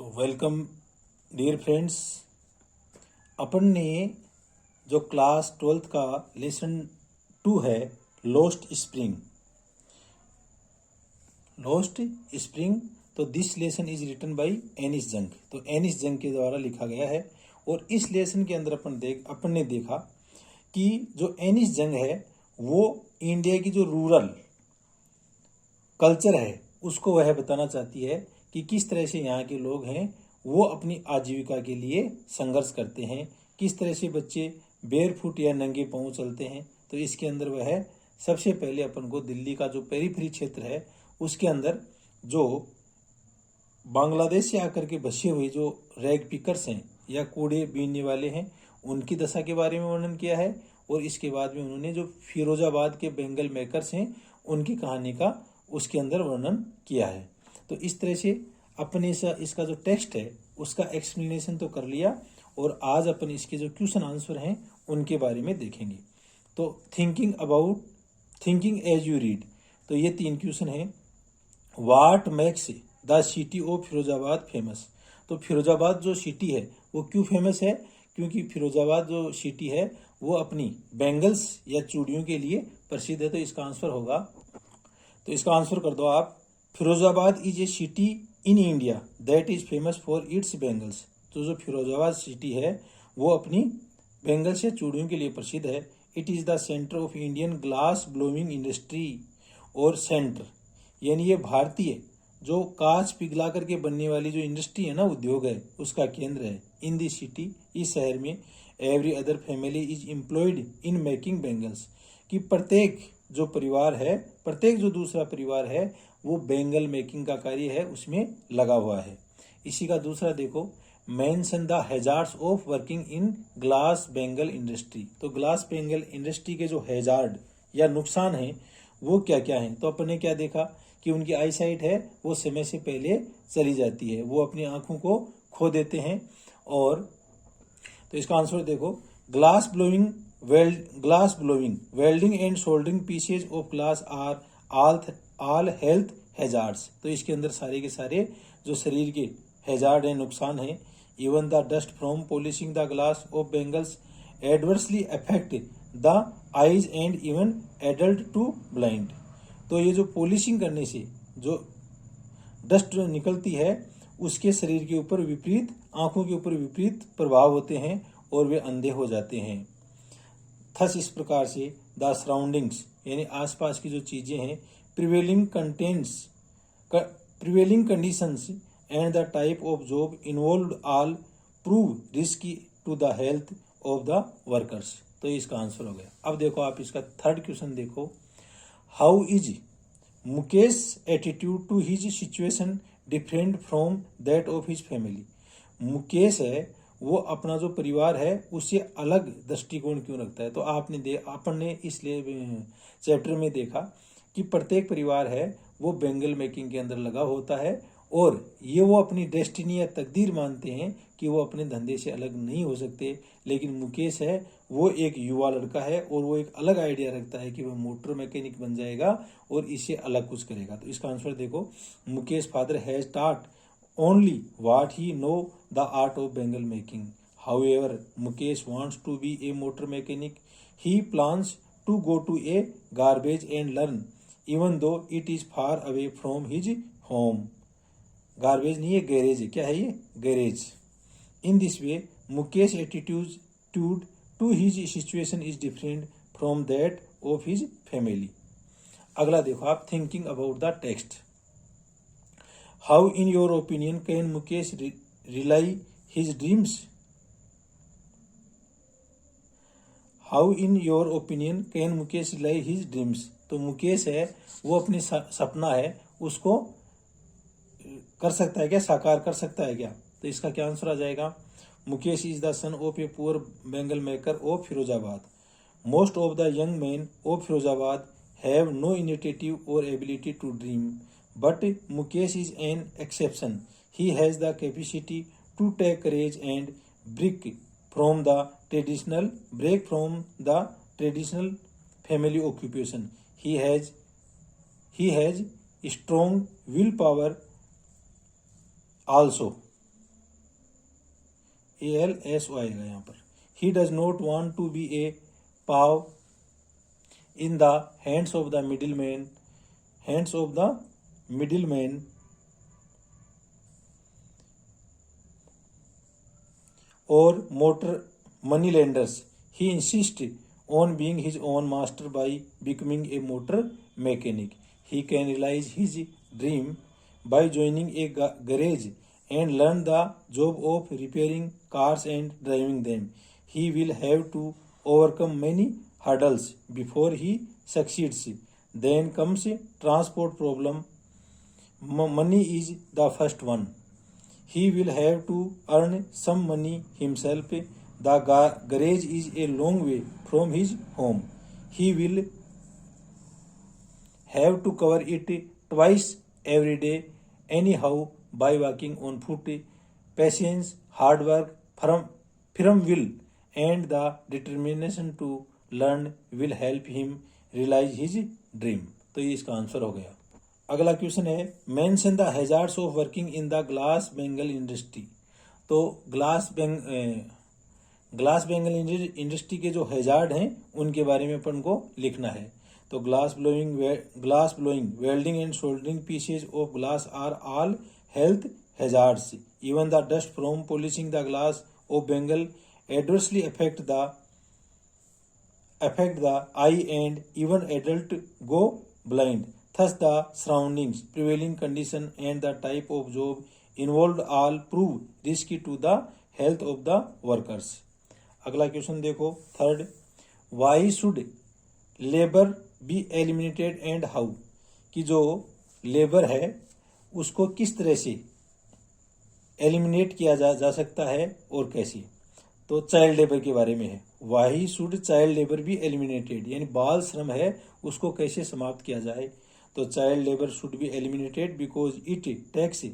तो welcome dear friends. अपन ने जो क्लास 12th का लेसन 2 है लोस्ट स्प्रिंग, तो this lesson is written by Anees Jung. तो एनिस जंग के द्वारा लिखा गया है। और इस लेसन के अंदर अपन ने देखा कि जो एनिस जंग है वो इंडिया की जो रूरल कल्चर है उसको वह बताना चाहती है कि किस तरह से यहाँ के लोग हैं वो अपनी आजीविका के लिए संघर्ष करते हैं, किस तरह से बच्चे बेयरफुट या नंगे पांव चलते हैं। तो इसके अंदर वह सबसे पहले अपन को दिल्ली का जो पेरीफेरी क्षेत्र है उसके अंदर जो बांग्लादेश से आकर के बसे हुए जो रैग पिकर्स हैं या कूड़े बीनने वाले हैं उनकी दशा के बारे में वर्णन किया है। और इसके बाद में उन्होंने जो फिरोजाबाद के बेंगल मेकर्स हैं उनकी कहानी का उसके अंदर वर्णन किया है। तो इस तरह से अपने इसका जो टेक्स्ट है उसका एक्सप्लेनेशन तो कर लिया और आज अपन इसके जो क्वेश्चन आंसर हैं उनके बारे में देखेंगे। तो थिंकिंग एज यू रीड, तो ये 3 क्वेश्चन हैं। What makes the city of Firozabad famous, तो फिरोजाबाद जो सिटी है वो क्यों फेमस है? क्योंकि फिरोजाबाद जो सिटी है वो अपनी बैंगल्स या चूड़ियों के लिए प्रसिद्ध है। तो इसका आंसर होगा, तो इसका आंसर कर दो आप, Firozabad is a city in India that is famous for its bangles. तो जो फिरोजाबाद सिटी है वो अपनी बैंगल्स या चूड़ियों के लिए प्रसिद्ध है। It is the centre of Indian glass blowing industry, और सेंटर यानी ये भारतीय जो कांच पिघला करके बनने वाली जो इंडस्ट्री है ना, उद्योग है, उसका केंद्र है। इन दिस सिटी, इस शहर में, every other family is employed in making bangles, कि प्रत्येक जो दूसरा परिवार है वो बैंगल मेकिंग का कार्य है उसमें लगा हुआ है। इसी का दूसरा देखो, mention the hazards of working in glass bangle industry. तो ग्लास बैंगल इंडस्ट्री के जो हैजार्ड या नुकसान हैं वो क्या क्या हैं? तो अपन ने क्या देखा कि उनकी आई साइट है वो समय से पहले चली जाती है, वो अपनी आंखों को खो देते हैं। और तो इसका आंसर देखो, glass blowing, welding and soldering pieces of glass are all health hazards. तो इसके अंदर सारे के सारे जो शरीर के हैजार्ड हैं, नुकसान हैं। Even the dust from polishing the glass of bangles adversely affect the eyes and even adult to blind. तो ये जो पॉलिशिंग करने से जो डस्ट निकलती है उसके शरीर के ऊपर आंखों के ऊपर विपरीत प्रभाव होते हैं और वे अंधे हो जाते हैं। थस इस प्रकार से द सराउंडिंग्स यानी आसपास की जो चीजें हैं, prevailing conditions and the type of job involved all prove risky to the health of the workers. तो इसका आंसर हो गया। अब देखो आप इसका थर्ड क्वेश्चन देखो, how is Mukesh attitude to his situation different from that of his family. Mukesh है वो अपना जो परिवार है उससे अलग दृष्टिकोण क्यों रखता है? तो अपन ने इसलिए चैप्टर में देखा कि प्रत्येक परिवार है वो बैंगल मेकिंग के अंदर लगा होता है और ये वो अपनी डेस्टिनी या तकदीर मानते हैं कि वो अपने धंधे से अलग नहीं हो सकते। लेकिन मुकेश है वो एक युवा लड़का है और वो एक अलग आइडिया रखता है कि वह मोटर मैकेनिक बन जाएगा और इससे अलग कुछ करेगा। तो इसका आंसर देखो, Mukesh father has taught only what he know the art of bangle making. However, Mukesh wants to be a motor mechanic. He plans to go to a garage and learn, even though it is far away from his home. Garbage नहीं है, garage है। क्या है ये? Garage. In this way, Mukesh attitude to his situation is different from that of his family. अगला देखो आप, thinking about the text. How in your opinion can Mukesh realize his dreams? How in your opinion can Mukesh realize his dreams? तो मुकेश है वो अपने सपना है उसको कर सकता है क्या, साकार कर सकता है क्या? तो इसका क्या आंसर आ जाएगा, Mukesh is the son of a poor bangle maker of Firozabad. Most of the young men of Firozabad have no initiative or ability to dream, but Mukesh is an exception. He has the capacity to take courage and break from the traditional family occupation. He has strong willpower also. ALSO आएगा यहाँ पर। He does not want to be a pawn in the hands of the middleman और motor money lenders. He insist on being his own master by becoming a motor mechanic. He can realize his dream by joining a garage and learn the job of repairing cars and driving them. He will have to overcome many hurdles before he succeeds. Then comes transport problem. Money is the first one. He will have to earn some money himself. The garage is a long way from his home. He will have to cover it twice every day anyhow by walking on foot. Patience, hard work, firm will and the determination to learn will help him realize his dream. तो ये इसका answer हो गया। अगला question है mention the hazards of working in the glass Bengal industry. तो glass Bengal industry के जो हैजार्ड हैं उनके बारे में अपन को लिखना है। तो glass blowing, welding and soldering pieces of glass are all health hazards. Even the dust from polishing the glass of bangle adversely affect the eye and even adult go blind. Thus the surroundings, prevailing condition and the type of job involved all prove risky to the health of the workers. अगला question देखो third, why should labour be eliminated and how. कि जो labour है उसको किस तरह से eliminate किया जा सकता है और कैसे। तो चाइल्ड लेबर के बारे में है। Why should child labour be eliminated, यानी बाल श्रम है उसको कैसे समाप्त किया जाए। तो child labour should be eliminated because it takes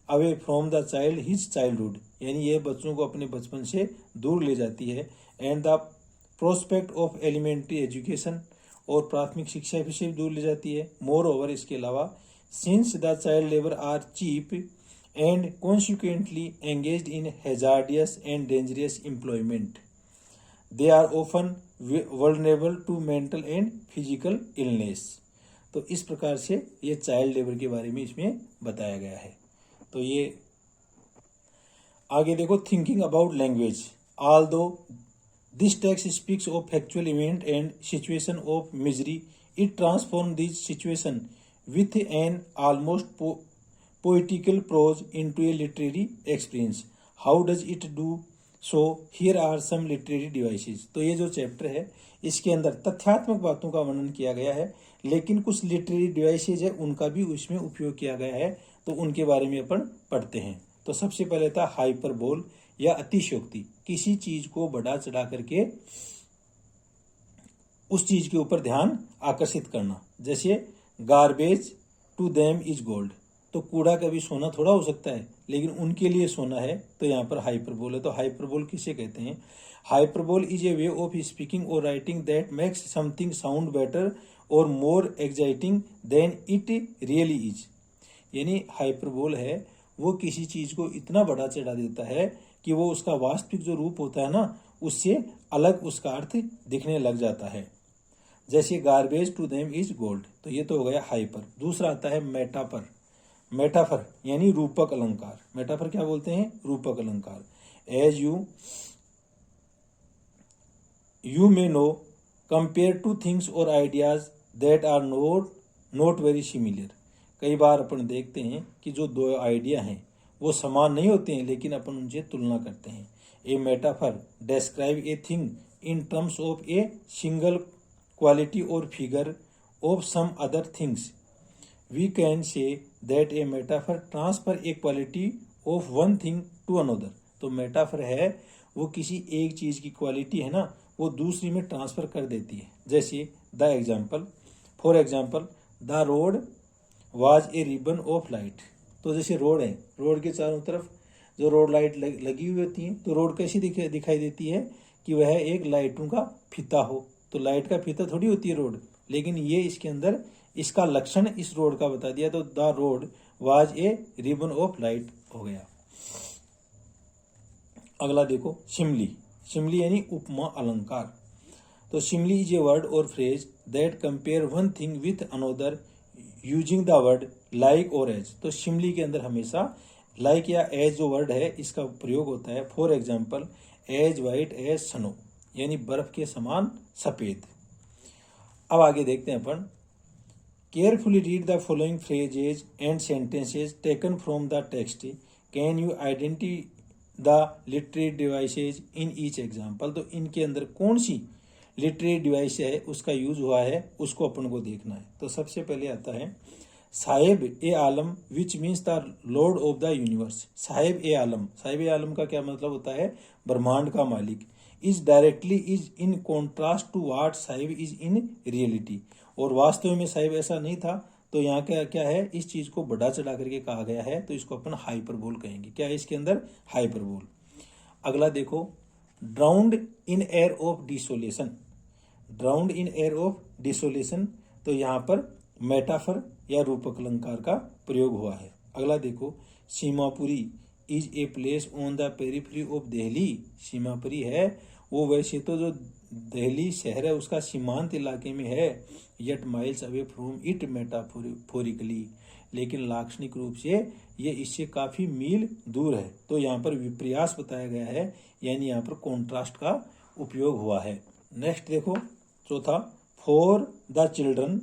away from the child his childhood, यानी ये बच्चों को अपने बचपन से दूर ले जाती है। And the prospect of elementary education, और प्राथमिक शिक्षा भी से दूर ले जाती है। मोर ओवर, इसके अलावा since the child labour are cheap and consequently engaged in hazardous and dangerous employment, they are often vulnerable to mental and physical illness. तो इस प्रकार से ये चाइल्ड लेबर के बारे में इसमें बताया गया है। तो ये आगे देखो, thinking about language. Although this text speaks of factual event and situation of misery, it transform this situation with an almost poetical prose into a literary experience. How does it do so? Here are some literary devices. तो ये जो chapter है इसके अंदर तथ्यात्मक बातों का वर्णन किया गया है, लेकिन कुछ लिटरेरी डिवाइसेज है उनका भी उसमें उपयोग किया गया है, तो उनके बारे में अपन पढ़ते हैं। तो सबसे पहले था हाइपरबोल या अतिशयोक्ति, किसी चीज को बढ़ा चढ़ा करके उस चीज के ऊपर ध्यान आकर्षित करना। जैसे garbage to them is gold, तो कूड़ा कभी सोना थोड़ा हो सकता है, लेकिन उनके लिए सोना है, तो यहाँ पर हाइपरबोल है। तो हाइपरबोल किसे कहते हैं? Hyperbole is a way of speaking और writing that makes something sound better और more exciting than it really is. यानी हाइपरबोल है वो किसी चीज को इतना बड़ा चढ़ा देता है कि वो उसका वास्तविक जो रूप होता है ना, उससे अलग उसका अर्थ दिखने लग जाता है। जैसे garbage to them is gold, तो ये तो हो गया हाइपर। दूसरा आता है मेटाफर। मेटाफर यानी रूपक अलंकार। मेटाफर क्या बोलते हैं? रूपक अलंकार। As you may know, compare two things और ideas that are not very similar. कई बार अपन देखते हैं कि जो दो आइडिया हैं वो समान नहीं होते हैं, लेकिन अपन उनसे तुलना करते हैं। A metaphor describe a thing in terms of a single quality और figure of some other things. We can say that a metaphor transfer a quality of one thing to another. तो मेटाफर है वो किसी एक चीज की quality है ना, वो दूसरी में ट्रांसफर कर देती है। जैसे for example the road was a ribbon of light. तो जैसे रोड है, रोड के चारों तरफ जो रोड लाइट लगी हुई होती है, तो रोड कैसी दिखाई देती है कि वह एक लाइटों का फीता हो। तो लाइट का फीता थोड़ी होती है रोड, लेकिन ये इसके अंदर इसका लक्षण इस रोड का बता दिया, तो the road was a ribbon of light हो गया। अगला देखो सिमली, सिमली यानी उपमा अलंकार। तो सिमली इज ए वर्ड और phrase that compare one thing with another using the word like और एज। तो सिमली के अंदर हमेशा लाइक या एज जो वर्ड है इसका प्रयोग होता है। For example as white as snow, यानी बर्फ के समान सफेद। अब आगे देखते हैं अपन। Carefully read the following phrases and sentences taken from the text. Can you identify the literary devices in each example. तो इनके अंदर कौन सी लिटरेरी डिवाइस है उसका यूज हुआ है उसको अपन को देखना है। तो सबसे पहले आता है Saheb e Alam which means the lord of the universe. Saheb e Alam, Saheb e Alam का क्या मतलब होता है? ब्रह्मांड का मालिक। Is directly is in contrast to what Saheb is in reality. और वास्तव में साहिब ऐसा नहीं था। तो यहाँ क्या क्या है, इस चीज को बढ़ा चढ़ा करके कहा गया है, तो इसको अपन हाइपरबोल कहेंगे। क्या है इसके अंदर? हाइपरबोल। अगला देखो drowned in air of desolation. Drowned in air of desolation, तो यहाँ पर मेटाफर या रूपक अलंकार का प्रयोग हुआ है। अगला देखो Seemapuri is a place on the periphery of Delhi. Seemapuri है वो वैसे तो जो दिल्ली शहर है उसका सीमांत इलाके में है, yet miles away from it metaphorically, लेकिन लाक्षणिक रूप से ये इससे काफी मील दूर है। तो यहाँ पर विपर्यास बताया गया है, यानी यहाँ पर कॉन्ट्रास्ट का उपयोग हुआ है। नेक्स्ट देखो चौथा, for the children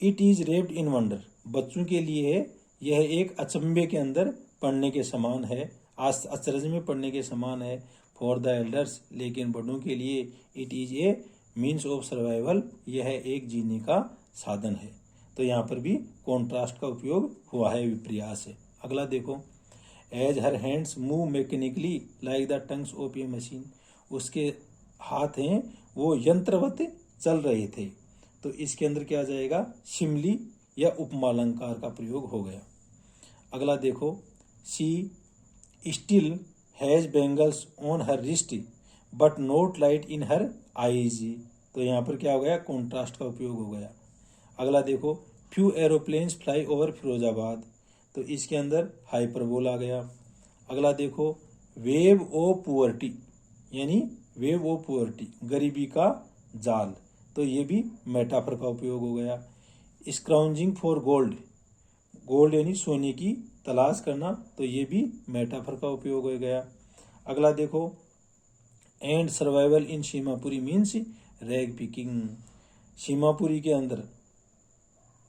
it is raped in wonder. बच्चों के लिए यह एक अचंभे के अंदर पढ़ने के समान है, आश्चर्य में पढ़ने के समान है। फॉर द एल्डर्स, लेकिन बड़ों के लिए it is a means of survival, यह एक जीने का साधन है। तो यहाँ पर भी कॉन्ट्रास्ट का उपयोग हुआ है, विपर्यास है। अगला देखो as her hands move mechanically like the tongs of a machine. उसके हाथ हैं वो यंत्रवत चल रहे थे। तो इसके अंदर क्या आ जाएगा? शिमली या उपमालंकार का प्रयोग हो गया। अगला देखो she still has bangles on her wrist but not light in her eyes. तो यहाँ पर क्या हो गया? कॉन्ट्रास्ट का उपयोग हो गया। अगला देखो few aeroplanes fly over Firozabad. तो इसके अंदर हाइपरबोल आ गया। अगला देखो वेव ओ पुअर्टी, यानी वेव ओ पुअर्टी, गरीबी का जाल। तो ये भी मेटाफर का उपयोग हो गया। स्क्राउंजिंग फॉर गोल्ड, गोल्ड यानी सोने की तलाश करना, तो ये भी मेटाफर का उपयोग हो गया। अगला देखो and survival in Seemapuri means rag picking. Seemapuri के अंदर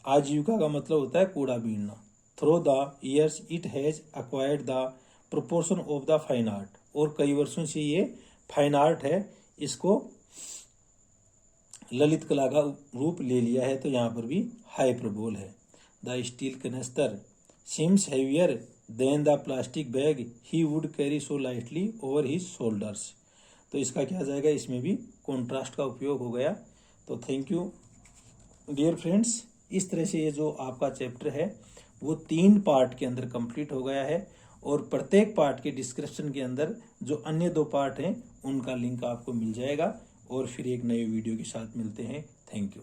आजीविका का मतलब होता है कूड़ा बीनना। Through the years it has acquired the proportion of the fine art. और कई वर्षों से ये फाइन आर्ट है, इसको ललित कला का रूप ले लिया है। तो यहाँ पर भी हाइपरबोल है। The steel canister seems heavier than the plastic bag he would carry so lightly over his shoulders। तो इसका क्या जाएगा? इसमें भी कॉन्ट्रास्ट का उपयोग हो गया। तो थैंक यू डियर फ्रेंड्स। इस तरह से ये जो आपका चैप्टर है वो 3 पार्ट के अंदर कंप्लीट हो गया है, और प्रत्येक पार्ट के डिस्क्रिप्शन के अंदर जो अन्य 2 पार्ट हैं उनका लिंक आपको मिल जाएगा। और फिर एक नए वीडियो के साथ मिलते हैं। Thank you.